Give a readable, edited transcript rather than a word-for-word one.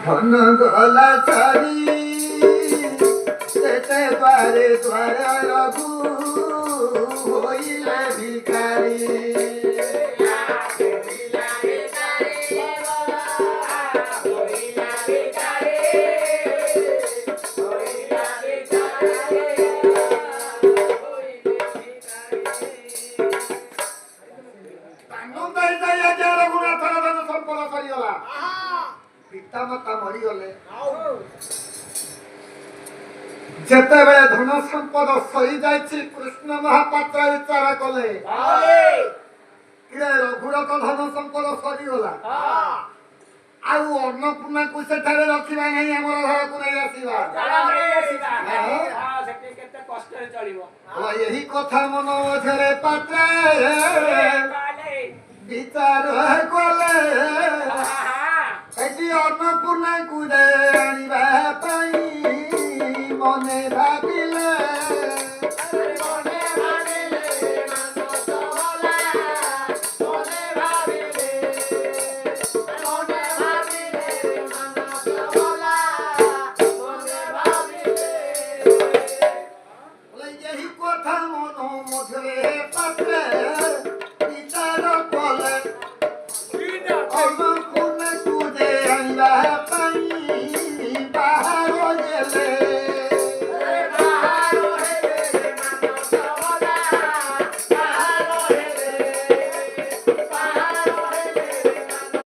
ধন গলা ছাড়ি যেতে পারে দ্বার রঘু হইলে ভিখারি ପିତାମାତା ମରିଗଲେ ଯେତେବେଳେ ଧନ ସମ୍ପଦ ସରିଯାଇଛି କୃଷ୍ଣ ମହାପାତ୍ର ବିଚାର କଲେ ରଘୁର ତ ଧନ ସମ୍ପଦ ସରିଗଲା ଆଉ ଅନ୍ନପୂର୍ଣ୍ଣାକୁ ସେଠାରେ ରଖିବା ନାହିଁ ଆମର ଘରକୁ ନେଇ ଆସିବା ଏହି କଥା ମନ ମଧ୍ୟରେ ପାତ୍ରେ ବିଚାର କଲେ ଏଠି ଅନ୍ନପୂର୍ଣ୍ଣାକୁ